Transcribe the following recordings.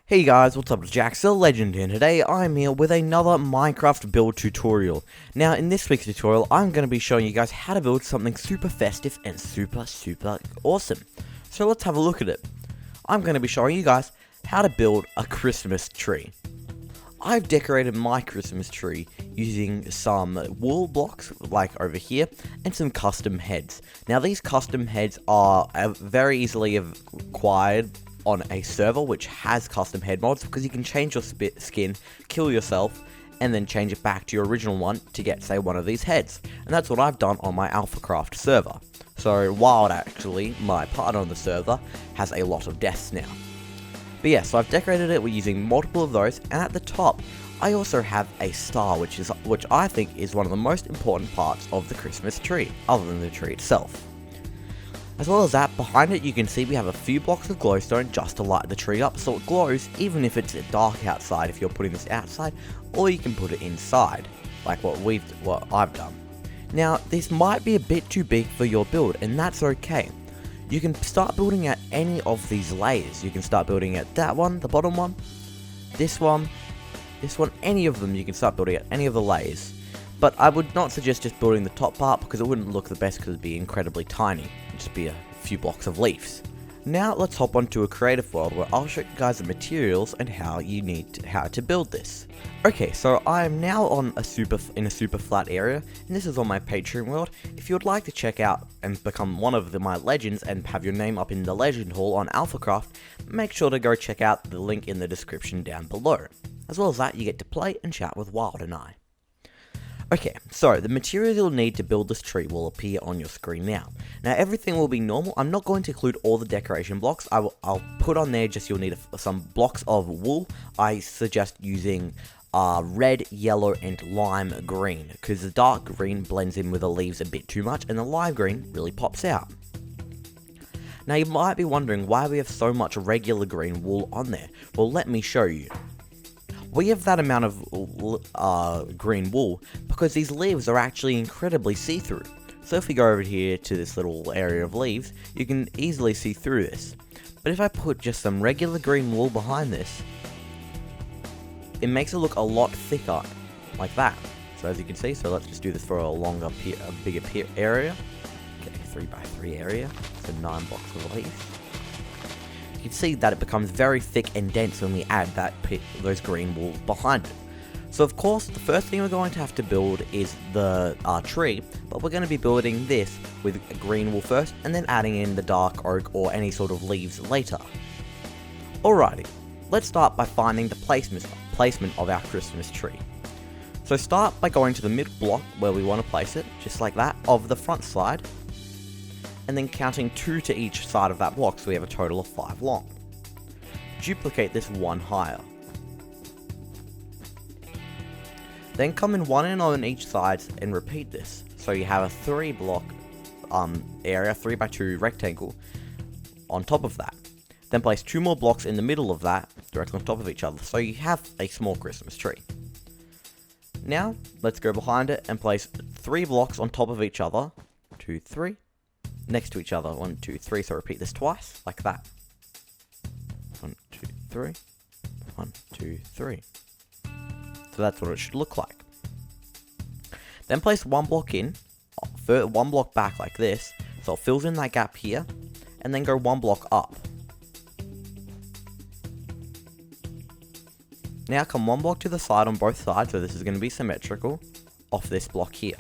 Hey guys, what's up? It's jjaaxxthelegend here, and today I'm here with another Minecraft build tutorial. Now, in this week's tutorial, I'm going to be showing you guys how to build something super festive and super awesome. So let's have a look at it. I'm going to be showing you guys how to build a Christmas tree. I've decorated my Christmas tree using some wool blocks, like over here, and some custom heads. Now, these custom heads are very easily acquired on a server which has custom head mods, because you can change your skin, kill yourself, and then change it back to your original one to get, say, one of these heads. And that's what I've done on my AlphaCraft server. So Wild, actually, my partner on the server, has a lot of deaths now. But yeah, so I've decorated it with using multiple of those, and at the top, I also have a star, which I think is one of the most important parts of the Christmas tree, other than the tree itself. As well as that, behind it you can see we have a few blocks of glowstone just to light the tree up, so it glows even if it's dark outside if you're putting this outside, or you can put it inside, like what I've done. Now, this might be a bit too big for your build, and that's okay. You can start building at any of these layers. You can start building at that one, the bottom one, this one, any of them. You can start building at any of the layers. But I would not suggest just building the top part, because it wouldn't look the best, because it'd be incredibly tiny. It'd just be a few blocks of leaves. Now let's hop onto a creative world where I'll show you guys the materials and how to build this. Okay, so I am now on in a super flat area, and this is on my Patreon world. If you would like to check out and become one of my legends and have your name up in the legend hall on AlphaCraft, make sure to go check out the link in the description down below. As well as that, you get to play and chat with Wild and I. Okay, so the materials you'll need to build this tree will appear on your screen now. Now, everything will be normal. I'm not going to include all the decoration blocks. I'll put on there just you'll need some blocks of wool. I suggest using red, yellow, and lime green, because the dark green blends in with the leaves a bit too much, and the lime green really pops out. Now, you might be wondering why we have so much regular green wool on there. Well, let me show you. We have that amount of green wool because these leaves are actually incredibly see-through. So if we go over here to this little area of leaves, you can easily see through this. But if I put just some regular green wool behind this, it makes it look a lot thicker, like that. So as you can see, so let's just do this for a bigger area. Okay, 3x3 area, so 9 blocks of leaves. You can see that it becomes very thick and dense when we add those green wool behind it. So of course, the first thing we're going to have to build is the tree, but we're going to be building this with green wool first, and then adding in the dark oak or any sort of leaves later. Alrighty, let's start by finding the placement of our Christmas tree. So start by going to the middle block where we want to place it, just like that, of the front side, and then counting 2 to each side of that block, so we have a total of 5 long. Duplicate this 1 higher. Then come in 1 in on each side and repeat this. So you have a 3 block area, 3x2 rectangle on top of that. Then place 2 more blocks in the middle of that, directly on top of each other, so you have a small Christmas tree. Now, let's go behind it and place 3 blocks on top of each other, 2, 3, next to each other, 1, 2, 3, so repeat this twice, like that. 1, 2, 3, 1, 2, 3. So that's what it should look like. Then place 1 block in, 1 block back like this, so it fills in that gap here, and then go 1 block up. Now come 1 block to the side on both sides, so this is going to be symmetrical, off this block here.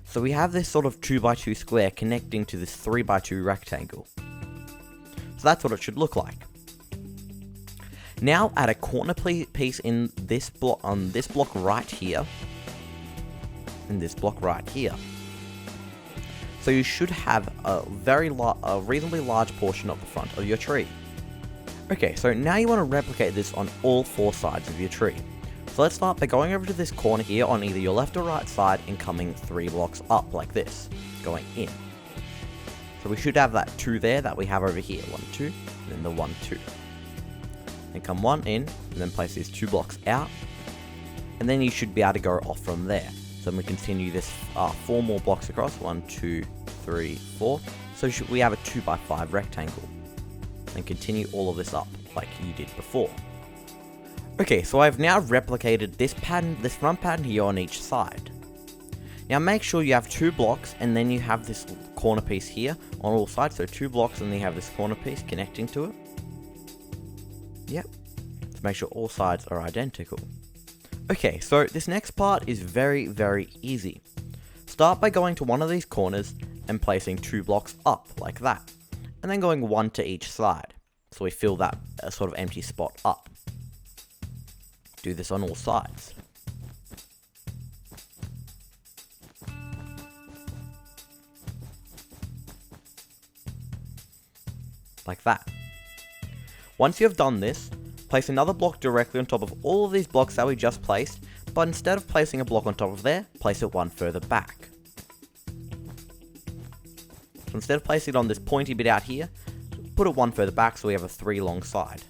So we have this sort of 2x2 square connecting to this 3x2 rectangle. So that's what it should look like. Now add a corner piece in this block, on this block right here, and this block right here. So you should have a reasonably large portion of the front of your tree. Okay, so now you want to replicate this on all 4 sides of your tree. So let's start by going over to this corner here on either your left or right side and coming 3 blocks up like this, going in. So we should have that 2 there that we have over here, 1, 2, and then the 1, 2. Then come 1 in, and then place these 2 blocks out, and then you should be able to go off from there. So then we continue this 4 more blocks across, 1, 2, 3, 4. So we have a 2x5 rectangle. And continue all of this up. like you did before. Okay, so I've now replicated this pattern, this front pattern here on each side. Now make sure you have 2 blocks and then you have this corner piece here on all sides. So 2 blocks and then you have this corner piece connecting to it. Yep. To make sure all sides are identical. Okay, so this next part is very, very easy. Start by going to one of these corners and placing 2 blocks up like that. And then going 1 to each side. So we fill that sort of empty spot up. Do this on all sides. Like that. Once you have done this, place another block directly on top of all of these blocks that we just placed, but instead of placing a block on top of there, place it one further back. So instead of placing it on this pointy bit out here, put it one further back so we have a 3 long side.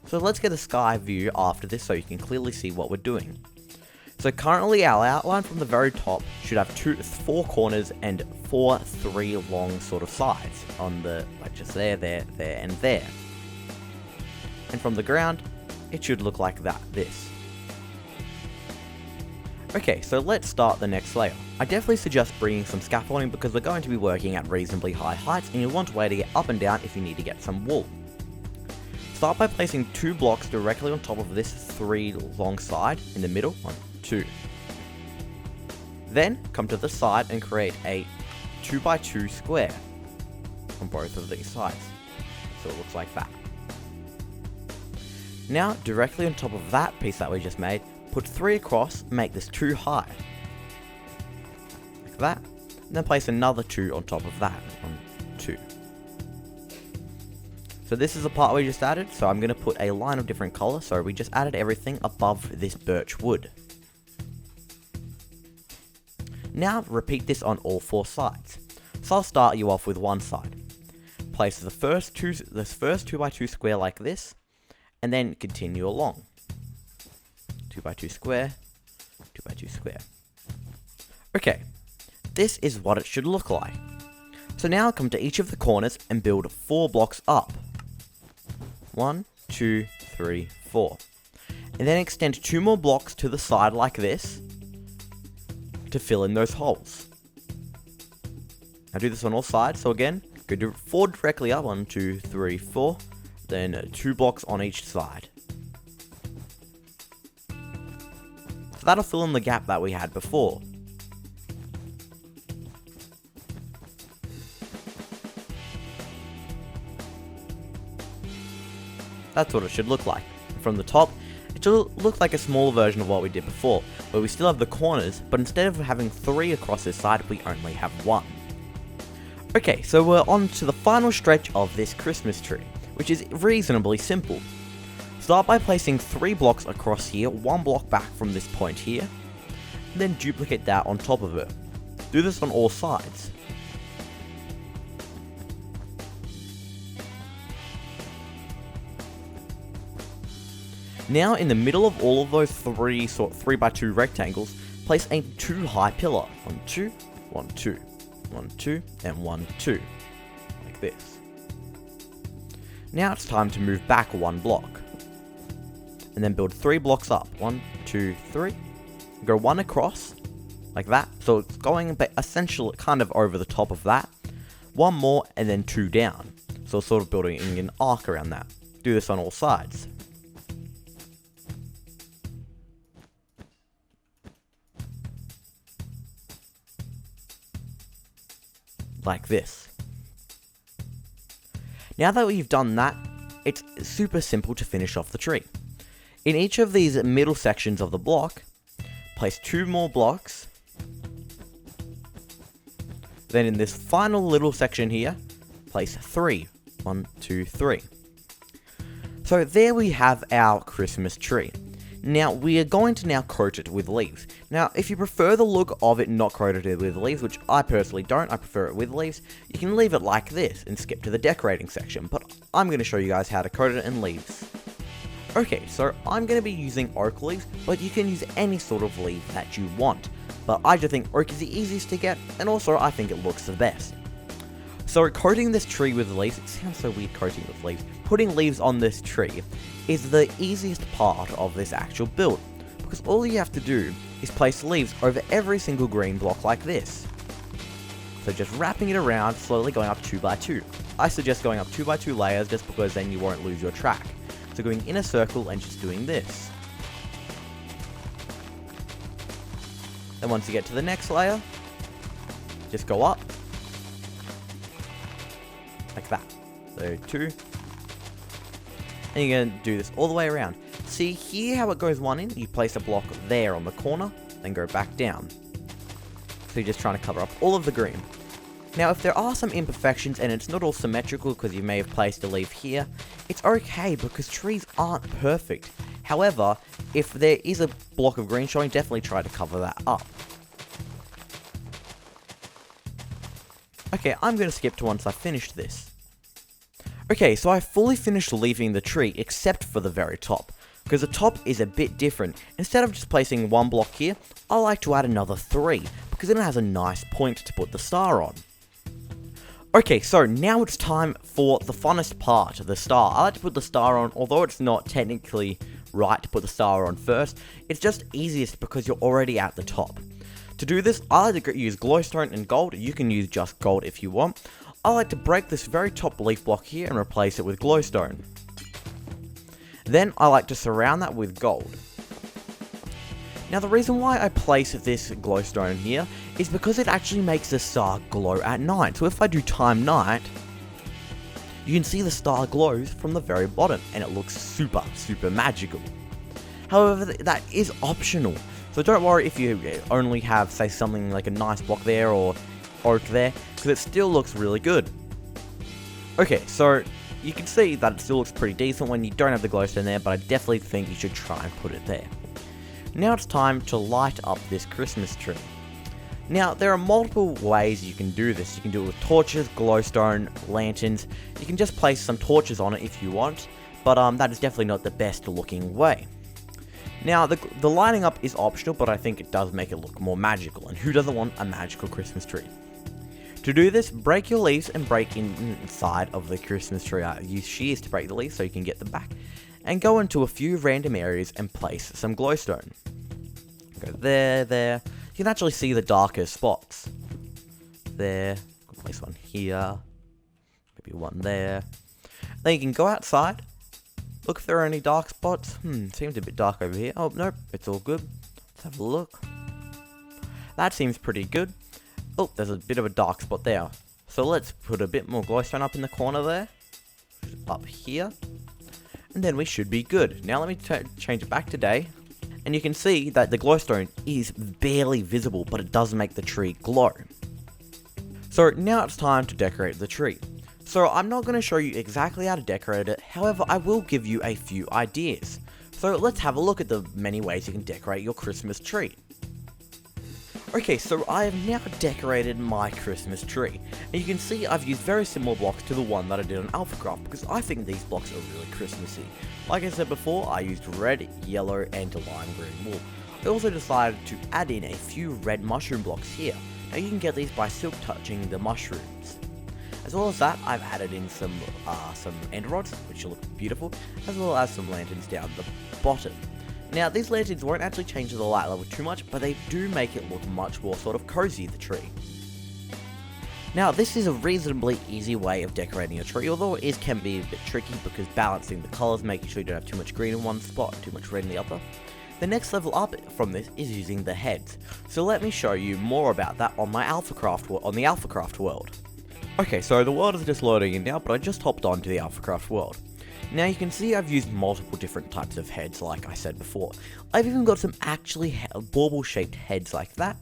So let's get a sky view after this so you can clearly see what we're doing. So currently our outline from the very top should have 4 corners and 3 long sort of sides on the, like just there, and there. And from the ground, it should look like that, this. Okay, so let's start the next layer. I definitely suggest bringing some scaffolding because we're going to be working at reasonably high heights and you want a way to get up and down if you need to get some wool. Start by placing 2 blocks directly on top of this 3 long side in the middle. 1, 2. Then come to the side and create a 2x2 square on both of these sides. So it looks like that. Now directly on top of that piece that we just made, put 3 across, make this 2 high. Like that. And then place another 2 on top of that. 1, 2. So this is the part we just added, so I'm going to put a line of different color, so we just added everything above this birch wood. Now repeat this on all 4 sides. So I'll start you off with one side. Place this first 2x2 square like this, and then continue along. 2x2 square, 2x2 square. Okay, this is what it should look like. So now come to each of the corners and build 4 blocks up. 1, 2, 3, 4. And then extend 2 more blocks to the side like this to fill in those holes. Now do this on all sides. So again, go do 4 directly up. 1, 2, 3, 4. Then 2 blocks on each side. So that'll fill in the gap that we had before. That's what it should look like. From the top, it should look like a smaller version of what we did before, where we still have the corners, but instead of having 3 across this side, we only have 1. Okay, so we're on to the final stretch of this Christmas tree, which is reasonably simple. Start by placing 3 blocks across here, 1 block back from this point here, and then duplicate that on top of it. Do this on all sides. Now in the middle of all of those 3x2 rectangles, place a 2 high pillar. 1, 2, 1, 2, 1, 2, and 1, 2. Like this. Now it's time to move back 1 block. And then build 3 blocks up. 1, 2, 3. Go 1 across. Like that. So it's going essentially kind of over the top of that. 1 more and then 2 down. So sort of building an arc around that. Do this on all sides. Like this. Now that we've done that, it's super simple to finish off the tree. In each of these middle sections of the block, place 2 more blocks. Then in this final little section here, place 3. 1, 2, 3. So there we have our Christmas tree. Now, we are going to now coat it with leaves. Now, if you prefer the look of it not coated with leaves, which I personally don't, I prefer it with leaves, you can leave it like this and skip to the decorating section, but I'm going to show you guys how to coat it in leaves. Okay, so I'm going to be using oak leaves, but you can use any sort of leaf that you want. But I just think oak is the easiest to get, and also I think it looks the best. So coating this tree with leaves, it sounds so weird coating with leaves, putting leaves on this tree is the easiest part of this actual build, because all you have to do is place leaves over every single green block like this. So just wrapping it around, slowly going up 2 by 2. I suggest going up 2 by 2 layers just because then you won't lose your track. So going in a circle and just doing this. Then once you get to the next layer, just go up. Like that. So 2. And you're going to do this all the way around. See here how it goes one in? You place a block there on the corner, then go back down. So you're just trying to cover up all of the green. Now if there are some imperfections and it's not all symmetrical because you may have placed a leaf here, it's okay because trees aren't perfect. However, if there is a block of green showing, definitely try to cover that up. Okay, I'm going to skip to once I've finished this. Okay, so I fully finished leaving the tree except for the very top, because the top is a bit different. Instead of just placing one block here, I like to add another 3, because then it has a nice point to put the star on. Okay, so now it's time for the funnest part, the star. I like to put the star on, although it's not technically right to put the star on first, it's just easiest because you're already at the top. To do this, I like to use glowstone and gold. You can use just gold if you want. I like to break this very top leaf block here and replace it with glowstone. Then I like to surround that with gold. Now the reason why I place this glowstone here is because it actually makes the star glow at night. So if I do time night, you can see the star glows from the very bottom and it looks super magical. However, that is optional. So don't worry if you only have, say, something like a nice block there or oak there, because it still looks really good. Okay, so you can see that it still looks pretty decent when you don't have the glowstone there, but I definitely think you should try and put it there. Now it's time to light up this Christmas tree. Now, there are multiple ways you can do this. You can do it with torches, glowstone, lanterns. You can just place some torches on it if you want, but that is definitely not the best looking way. Now, the lighting up is optional, but I think it does make it look more magical, and who doesn't want a magical Christmas tree? To do this, break your leaves and break inside of the Christmas tree. Use shears to break the leaves so you can get them back, and go into a few random areas and place some glowstone. Go there. You can actually see the darker spots. There, place one here, maybe one there. Then you can go outside. Look if there are any dark spots. Seems a bit dark over here. Oh, nope, it's all good. Let's have a look. That seems pretty good. Oh, there's a bit of a dark spot there. So let's put a bit more glowstone up in the corner there. Up here. And then we should be good. Now let me change it back to day. And you can see that the glowstone is barely visible, but it does make the tree glow. So now it's time to decorate the tree. So I'm not going to show you exactly how to decorate it, however I will give you a few ideas. So let's have a look at the many ways you can decorate your Christmas tree. Okay, so I have now decorated my Christmas tree, and you can see I've used very similar blocks to the one that I did on AlphaCraft, because I think these blocks are really Christmassy. Like I said before, I used red, yellow, and lime green wool. I also decided to add in a few red mushroom blocks here. Now you can get these by silk touching the mushrooms. As well as that, I've added in some end rods, which look beautiful, as well as some lanterns down the bottom. Now, these lanterns won't actually change the light level too much, but they do make it look much more sort of cozy, the tree. Now, this is a reasonably easy way of decorating a tree, although it can be a bit tricky because balancing the colours, making sure you don't have too much green in one spot, too much red in the other. The next level up from this is using the heads. So let me show you more about that on my AlphaCraft world. Okay, so the world is just loading in now, but I just hopped onto the AlphaCraft world. Now you can see I've used multiple different types of heads, like I said before. I've even got some actually bauble shaped heads like that.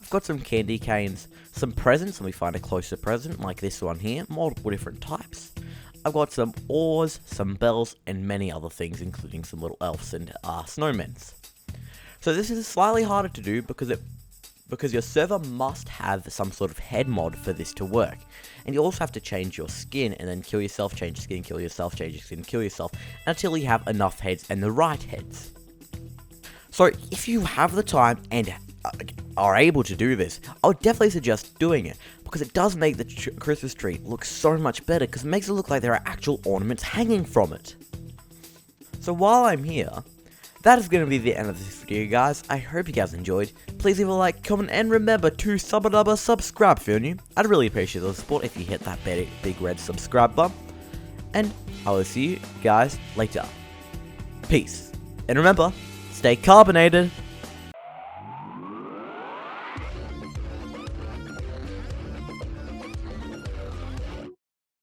I've got some candy canes, some presents, let me find a closer present, like this one here, multiple different types. I've got some oars, some bells, and many other things, including some little elves and snowmen. So this is slightly harder to do because your server must have some sort of head mod for this to work. And you also have to change your skin and then kill yourself, change your skin, kill yourself, change your skin, kill yourself, until you have enough heads and the right heads. So if you have the time and are able to do this, I would definitely suggest doing it, because it does make the Christmas tree look so much better, because it makes it look like there are actual ornaments hanging from it. So while I'm here, that is going to be the end of this video, guys. I hope you guys enjoyed. Please leave a like, comment, and remember to subscribe if you're new. I'd really appreciate the support if you hit that big red subscribe button. And I will see you guys later. Peace. And remember, stay carbonated.